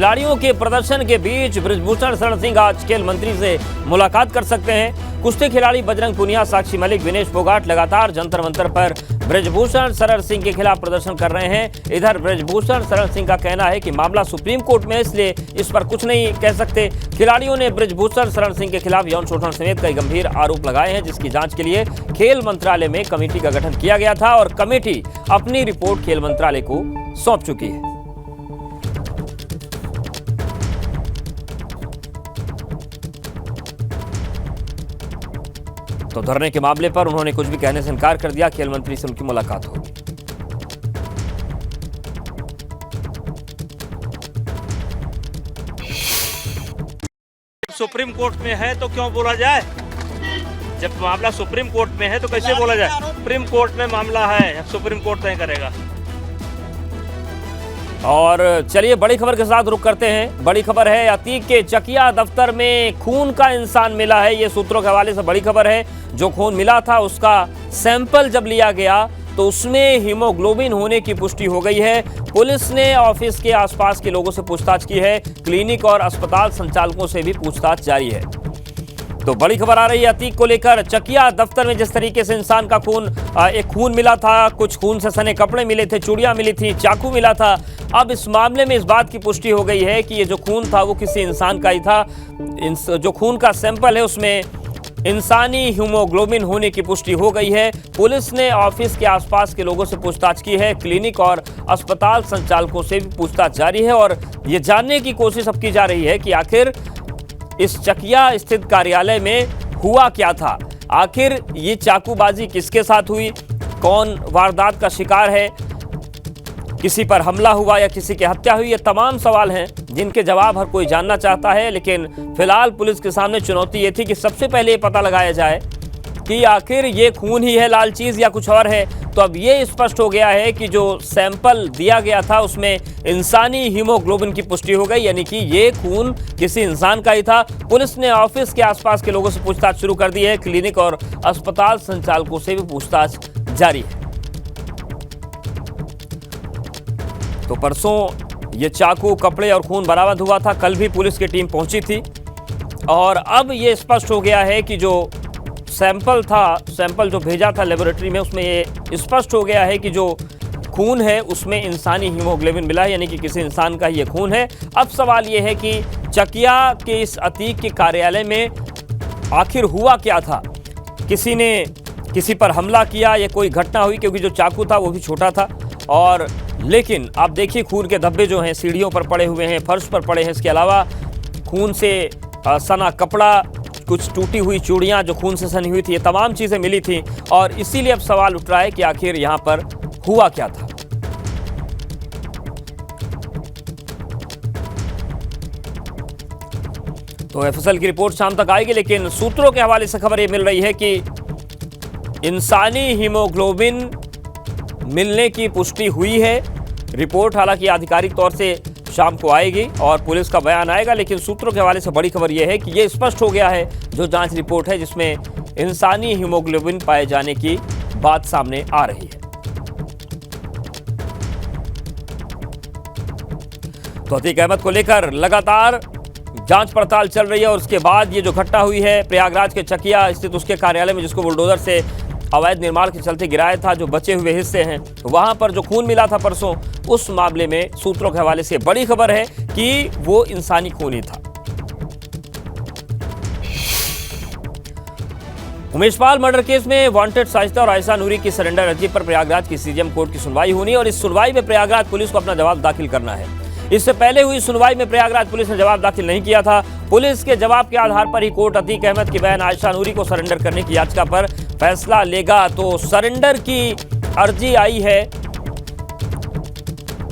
खिलाड़ियों के प्रदर्शन के बीच बृजभूषण शरण सिंह आज खेल मंत्री से मुलाकात कर सकते हैं। कुश्ती खिलाड़ी बजरंग पुनिया, साक्षी मलिक, विनेश फोगाट लगातार जंतर मंतर पर बृजभूषण शरण सिंह के खिलाफ प्रदर्शन कर रहे हैं। इधर बृजभूषण शरण सिंह का कहना है कि मामला सुप्रीम कोर्ट में है, इसलिए इस पर कुछ नहीं कह सकते। खिलाड़ियों ने बृजभूषण शरण सिंह के खिलाफ यौन शोषण समेत कई गंभीर आरोप लगाए हैं, जिसकी जांच के लिए खेल मंत्रालय में कमेटी का गठन किया गया था और कमेटी अपनी रिपोर्ट खेल मंत्रालय को सौंप चुकी है। तो धरने के मामले पर उन्होंने कुछ भी कहने से इनकार कर दिया। खेल मंत्री से उनकी मुलाकात होगी। सुप्रीम कोर्ट में है तो क्यों बोला जाए? जब मामला सुप्रीम कोर्ट में है तो कैसे बोला जाए? सुप्रीम कोर्ट में मामला है, सुप्रीम कोर्ट तय करेगा। और चलिए बड़ी खबर के साथ रुक करते हैं। बड़ी खबर है, अतीक के चकिया दफ्तर में खून का इंसान मिला है। ये सूत्रों के हवाले से बड़ी खबर है। जो खून मिला था उसका सैंपल जब लिया गया तो उसमें हीमोग्लोबिन होने की पुष्टि हो गई है। पुलिस ने ऑफिस के आसपास के लोगों से पूछताछ की है। क्लिनिक और अस्पताल संचालकों से भी पूछताछ जारी है। तो बड़ी खबर आ रही है अतीक को लेकर। चकिया दफ्तर में जिस तरीके से इंसान का एक खून मिला था, कुछ खून से सने कपड़े मिले थे, चूड़ियां मिली थी, चाकू मिला था। अब इस मामले में इस बात की पुष्टि हो गई है कि ये जो खून था वो किसी इंसान का ही था। जो खून का सैंपल है उसमें इंसानी हीमोग्लोबिन होने की पुष्टि हो गई है। पुलिस ने ऑफिस के आसपास के लोगों से पूछताछ की है। क्लिनिक और अस्पताल संचालकों से भी पूछताछ जारी है और ये जानने की कोशिश अब की जा रही है कि आखिर इस चकिया स्थित कार्यालय में हुआ क्या था। आखिर ये चाकूबाजी किसके साथ हुई, कौन वारदात का शिकार है, किसी पर हमला हुआ या किसी की हत्या हुई, ये तमाम सवाल हैं जिनके जवाब हर कोई जानना चाहता है। लेकिन फिलहाल पुलिस के सामने चुनौती ये थी कि सबसे पहले ये पता लगाया जाए कि आखिर ये खून ही है लाल चीज़ या कुछ और है। तो अब ये स्पष्ट हो गया है कि जो सैंपल दिया गया था उसमें इंसानी हीमोग्लोबिन की पुष्टि हो गई, यानी कि ये खून किसी इंसान का ही था। पुलिस ने ऑफिस के आसपास के लोगों से पूछताछ शुरू कर दी है। क्लिनिक और अस्पताल संचालकों से भी पूछताछ जारी है। तो परसों ये चाकू, कपड़े और खून बरामद हुआ था। कल भी पुलिस की टीम पहुंची थी और अब ये स्पष्ट हो गया है कि जो सैंपल जो भेजा था लेबोरेटरी में, उसमें ये स्पष्ट हो गया है कि जो खून है उसमें इंसानी हीमोग्लोबिन मिला है, यानी कि किसी इंसान का ये खून है। अब सवाल ये है कि चकिया के इस अतीक के कार्यालय में आखिर हुआ क्या था। किसी ने किसी पर हमला किया या कोई घटना हुई, क्योंकि जो चाकू था वो भी छोटा था। और लेकिन आप देखिए खून के धब्बे जो हैं सीढ़ियों पर पड़े हुए हैं, फर्श पर पड़े हैं। इसके अलावा खून से सना कपड़ा, कुछ टूटी हुई चूड़ियां जो खून से सनी हुई थी, ये तमाम चीज़ें मिली थी। और इसीलिए अब सवाल उठ रहा है कि आखिर यहाँ पर हुआ क्या था। तो एफएसएल की रिपोर्ट शाम तक आएगी, लेकिन सूत्रों के हवाले से खबर ये मिल रही है कि इंसानी हीमोग्लोबिन मिलने की पुष्टि हुई है। रिपोर्ट हालांकि आधिकारिक तौर से शाम को आएगी और पुलिस का बयान आएगा, लेकिन सूत्रों के हवाले से बड़ी खबर यह है कि यह स्पष्ट हो गया है जो जांच रिपोर्ट है जिसमें इंसानी हीमोग्लोबिन पाए जाने की बात सामने आ रही है। तो अतीक अहमद को लेकर लगातार जांच पड़ताल चल रही है और उसके बाद ये जो घटना हुई है प्रयागराज के चकिया स्थित उसके कार्यालय में, जिसको बुलडोजर से अवैध निर्माण के चलते गिराया था, जो बचे हुए हिस्से हैं, तो वहां पर जो खून मिला था परसों, उस मामले में सूत्रों के हवाले से बड़ी खबर है कि वो इंसानी खून ही था। उमेश पाल मर्डर केस में वांटेड साजिदा और आयशा नूरी की सरेंडर अर्जी पर प्रयागराज की सीजेएम कोर्ट की सुनवाई होनी और इस सुनवाई में प्रयागराज पुलिस को अपना जवाब दाखिल करना है। इससे पहले हुई सुनवाई में प्रयागराज पुलिस ने जवाब दाखिल नहीं किया था। पुलिस के जवाब के आधार पर ही कोर्ट अतीक अहमद की बहन आयशा नूरी को सरेंडर करने की याचिका पर फैसला लेगा। तो सरेंडर की अर्जी आई है।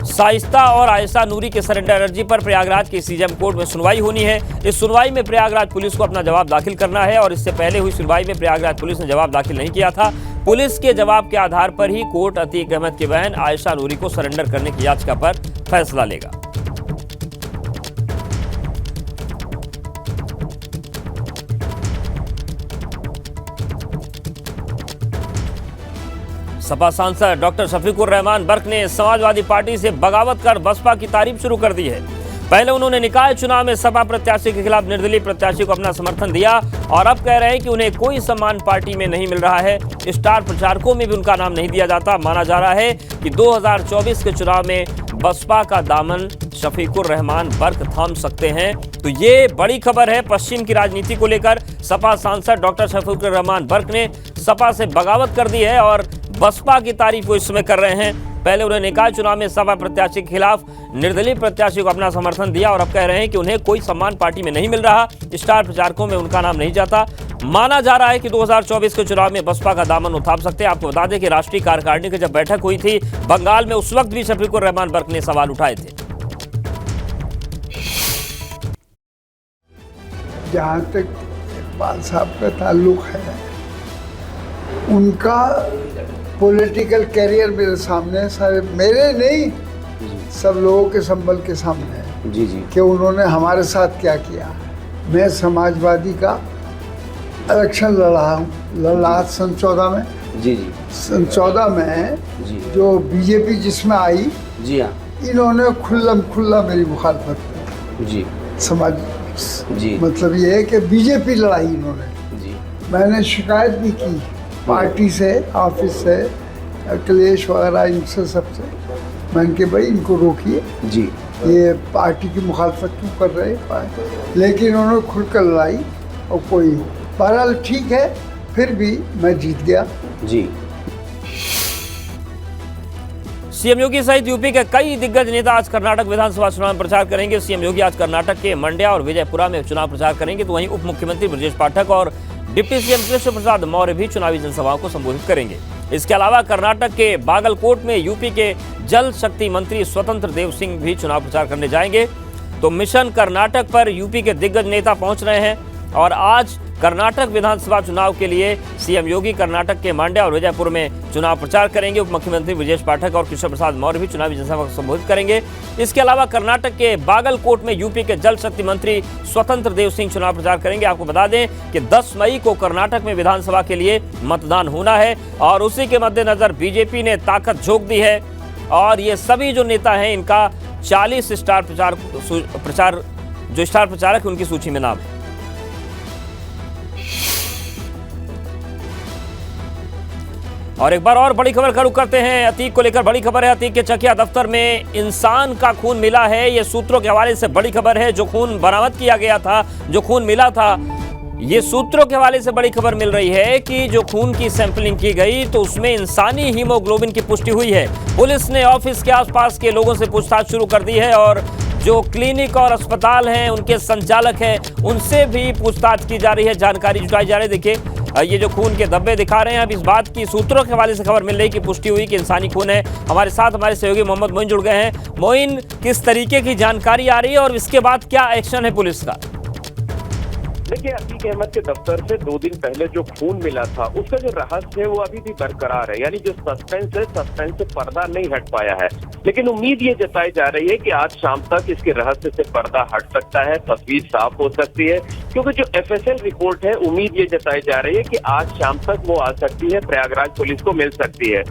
साजिदा और आयशा नूरी के सरेंडर अर्जी पर प्रयागराज की सीजेएम कोर्ट में सुनवाई होनी है। इस सुनवाई में प्रयागराज पुलिस को अपना जवाब दाखिल करना है और इससे पहले हुई सुनवाई में प्रयागराज पुलिस ने जवाब दाखिल नहीं किया था। पुलिस के जवाब के आधार पर ही कोर्ट अतीक अहमद की बहन आयशा नूरी को सरेंडर करने की याचिका पर फैसला लेगा। सपा सांसद डॉक्टर शफीकुर रहमान बर्क ने समाजवादी पार्टी से बगावत कर बसपा की तारीफ शुरू कर दी है। पहले उन्होंने निकाय चुनाव में सपा प्रत्याशी के खिलाफ निर्दलीय प्रत्याशी को अपना समर्थन दिया और अब कह रहे हैं कि उन्हें कोई सम्मान पार्टी में नहीं मिल रहा है। स्टार प्रचारकों में भी उनका नाम नहीं दिया जाता। माना जा रहा है कि 2024 के चुनाव में बसपा का दामन शफीकुर रहमान बर्क थाम सकते हैं। तो ये बड़ी खबर है पश्चिम की राजनीति को लेकर। सपा सांसद डॉक्टर शफीकुर रहमान बर्क ने सपा से बगावत कर दी है और बसपा की तारीफ वो इस समय कर रहे हैं। पहले उन्हें निकाय चुनाव में सपा प्रत्याशी के खिलाफ निर्दलीय प्रत्याशी को अपना समर्थन दिया और अब कह रहे हैं कि उन्हें कोई सम्मान पार्टी में नहीं मिल रहा। स्टार प्रचारकों में उनका नाम नहीं जाता। माना जा रहा है कि 2024 के चुनाव में बसपा का दामन उठाम सकते हैं। आपको बता दें कि राष्ट्रीय कार्यकारिणी की जब बैठक हुई थी बंगाल में, उस वक्त भी शफीकुर रहमान बर्क ने सवाल उठाए थे। जहाँ तक इकबाल साहब का ताल्लुक है, उनका पॉलिटिकल कैरियर मेरे सामने है, सारे मेरे नहीं सब लोगों के संबल के सामने है जी जी कि उन्होंने हमारे साथ क्या किया। मैं समाजवादी का इलेक्शन लड़ा सन 14 में जी जी सन 14 में जी जो बीजेपी जिसमें आई, जी हाँ इन्होंने खुल्ला मेरी मुखालफत की। जी समाज जी मतलब ये है कि बीजेपी लड़ाई इन्होंने। जी मैंने शिकायत भी की पार्टी से, ऑफिस से, अखिलेश वगैरह इनसे सबसे। मैंने कि भाई इनको रोकिए, जी ये पार्टी की मुखालफत क्यों कर रहे हैं। लेकिन उन्होंने खुलकर लड़ाई और कोई बहरहाल ठीक है, फिर भी मैं जीत गया। जी सीएम योगी सहित यूपी के कई दिग्गज नेता आज कर्नाटक विधानसभा चुनाव में प्रचार करेंगे। सीएम योगी आज कर्नाटक के मंड्या और विजयपुरा में चुनाव प्रचार करेंगे, तो वहीं उप मुख्यमंत्री ब्रजेश पाठक और डिप्टी सीएम कृष्ण प्रसाद मौर्य भी चुनावी जनसभाओं को संबोधित करेंगे। इसके अलावा कर्नाटक के बागलकोट में यूपी के जल शक्ति मंत्री स्वतंत्र देव सिंह भी चुनाव प्रचार करने जाएंगे। तो मिशन कर्नाटक पर यूपी के दिग्गज नेता पहुंच रहे हैं और आज कर्नाटक विधानसभा चुनाव के लिए सीएम योगी कर्नाटक के मांड्या और विजयपुर में चुनाव प्रचार करेंगे। उप मुख्यमंत्री ब्रजेश पाठक और कृष्ण प्रसाद मौर्य भी चुनावी जनसभा को संबोधित करेंगे। इसके अलावा कर्नाटक के बागलकोट में यूपी के जल शक्ति मंत्री स्वतंत्र देव सिंह चुनाव प्रचार करेंगे। आपको बता दें कि 10 मई को कर्नाटक में विधानसभा के लिए मतदान होना है और उसी के मद्देनजर बीजेपी ने ताकत झोंक दी है और ये सभी जो नेता हैं इनका 40 स्टार प्रचारक उनकी सूची में नाम है। और एक बार और बड़ी खबर का रुख करते हैं। अतीक को लेकर बड़ी खबर है। अतीक के चकिया दफ्तर में इंसान का खून मिला है। ये सूत्रों के हवाले से बड़ी खबर है। जो खून बरामद किया गया था, जो खून मिला था, ये सूत्रों के हवाले से बड़ी खबर मिल रही है कि जो खून की सैंपलिंग की गई तो उसमें इंसानी हीमोग्लोबिन की पुष्टि हुई है। पुलिस ने ऑफिस के आसपास के लोगों से पूछताछ शुरू कर दी है और जो क्लिनिक और अस्पताल हैं, उनके संचालक हैं, उनसे भी पूछताछ की जा रही है, जानकारी जुटाई जा रही है। देखिए ये जो खून के धब्बे दिखा रहे हैं, अब इस बात की सूत्रों के हवाले से खबर मिल रही कि पुष्टि हुई कि इंसानी खून है। हमारे साथ हमारे सहयोगी मोहम्मद मोइन जुड़ गए हैं। मोइन, किस तरीके की जानकारी आ रही है और इसके बाद क्या एक्शन है पुलिस का? देखिए, अतीक अहमद के दफ्तर से 2 दिन पहले जो खून मिला था उसका जो रहस्य है वो अभी भी बरकरार है। यानी जो सस्पेंस है, सस्पेंस से पर्दा नहीं हट पाया है। लेकिन उम्मीद ये जताई जा रही है कि आज शाम तक इसके रहस्य से पर्दा हट सकता है, तस्वीर साफ हो सकती है। क्योंकि जो FSL रिपोर्ट है, उम्मीद ये जताई जा रही है कि आज शाम तक वो आ सकती है, प्रयागराज पुलिस को मिल सकती है।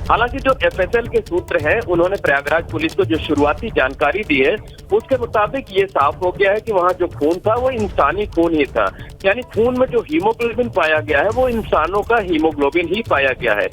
हालांकि जो FSL के सूत्र हैं, उन्होंने प्रयागराज पुलिस को जो शुरुआती जानकारी दी है उसके मुताबिक ये साफ हो गया है कि वहाँ जो खून था वो इंसानी खून ही था। यानी खून में जो हीमोग्लोबिन पाया गया है वो इंसानों का हीमोग्लोबिन ही पाया गया है।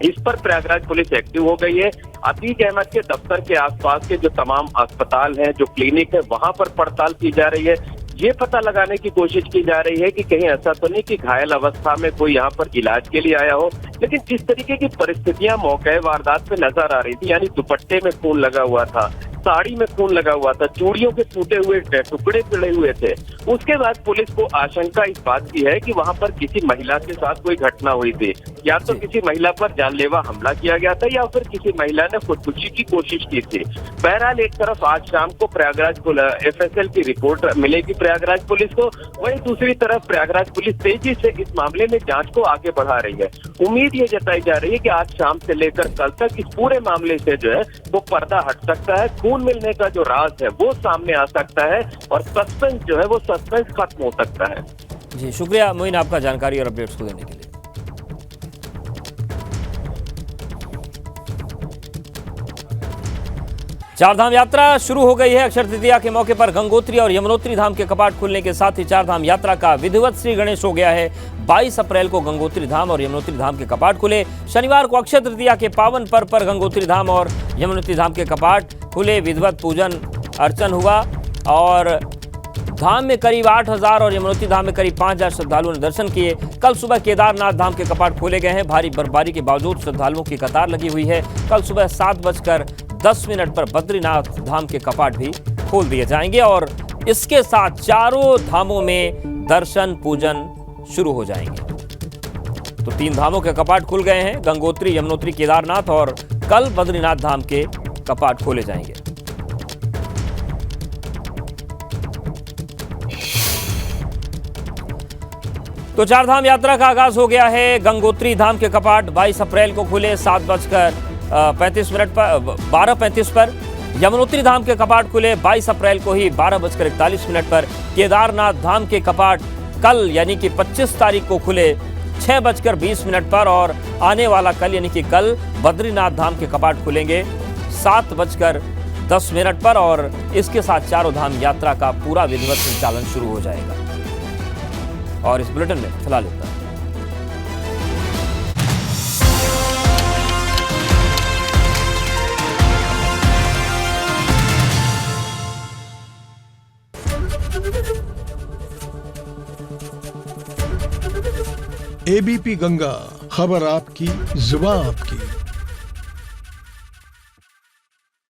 इस पर प्रयागराज पुलिस एक्टिव हो गई है। अतीक अहमद के दफ्तर के आसपास के जो तमाम अस्पताल हैं, जो क्लिनिक है, वहां पर पड़ताल की जा रही है। ये पता लगाने की कोशिश की जा रही है कि कहीं ऐसा तो नहीं कि घायल अवस्था में कोई यहाँ पर इलाज के लिए आया हो। लेकिन जिस तरीके की परिस्थितियां मौके वारदात पे नजर आ रही थी, यानी दुपट्टे में खून लगा हुआ था, साड़ी में खून लगा हुआ था, चूड़ियों के टूटे हुए टुकड़े पड़े हुए थे, उसके बाद पुलिस को आशंका इस बात की है कि वहां पर किसी महिला के साथ कोई घटना हुई थी। या तो किसी महिला पर जानलेवा हमला किया गया था या फिर किसी महिला ने खुदकुशी की कोशिश की थी। बहरहाल एक तरफ आज शाम को प्रयागराज FSL की रिपोर्ट मिलेगी प्रयागराज पुलिस को, वहीं दूसरी तरफ प्रयागराज पुलिस तेजी से इस मामले में जांच को आगे बढ़ा रही है। उम्मीद ये जताई जा रही है कि आज शाम से लेकर कल तक इस पूरे मामले से जो है वो पर्दा हट सकता है, खून मिलने का जो राज है वो सामने आ सकता है और सस्पेंस जो है वो सस्पेंस खत्म हो सकता है। जी शुक्रिया मोइन आपका जानकारी और अपडेट्स को देने के लिए। चारधाम यात्रा शुरू हो गई है। अक्षय तृतीया के मौके पर गंगोत्री और यमुनोत्री धाम के कपाट खुलने के साथ ही चारधाम यात्रा का विधिवत श्री गणेश हो गया है। 22 अप्रैल को गंगोत्री धाम और यमुनोत्री धाम के कपाट खुले। शनिवार को अक्षय तृतीया के पावन पर्व पर गंगोत्री धाम और यमुनोत्री धाम के कपाट खुले, विधिवत पूजन अर्चन हुआ और धाम में करीब 8,000 और यमुनोत्री धाम में करीब 5,000 श्रद्धालुओं ने दर्शन किए। कल सुबह केदारनाथ धाम के कपाट खोले गए हैं। भारी बर्फबारी के बावजूद श्रद्धालुओं की कतार लगी हुई है। कल सुबह 7:10 पर बद्रीनाथ धाम के कपाट भी खोल दिए जाएंगे और इसके साथ चारों धामों में दर्शन पूजन शुरू हो जाएंगे। तो 3 धामों के कपाट खुल गए हैं, गंगोत्री, यमुनोत्री, केदारनाथ, और कल बद्रीनाथ धाम के कपाट खोले जाएंगे। तो चारधाम यात्रा का आगाज हो गया है। गंगोत्री धाम के कपाट 22 अप्रैल को खुले 7:35 पर 12:35 पर। यमुनोत्री धाम के कपाट खुले 22 अप्रैल को ही 12:41 पर। केदारनाथ धाम के कपाट कल यानी कि 25 तारीख को खुले 6:20 पर और आने वाला कल यानी कि कल बद्रीनाथ धाम के कपाट खुलेंगे 7:10 पर और इसके साथ चारों धाम यात्रा का पूरा विधिवत संचालन शुरू हो जाएगा। और इस बुलेटिन में फिलहाल इतना। एबीपी गंगा, खबर आपकी, जुबान आपकी।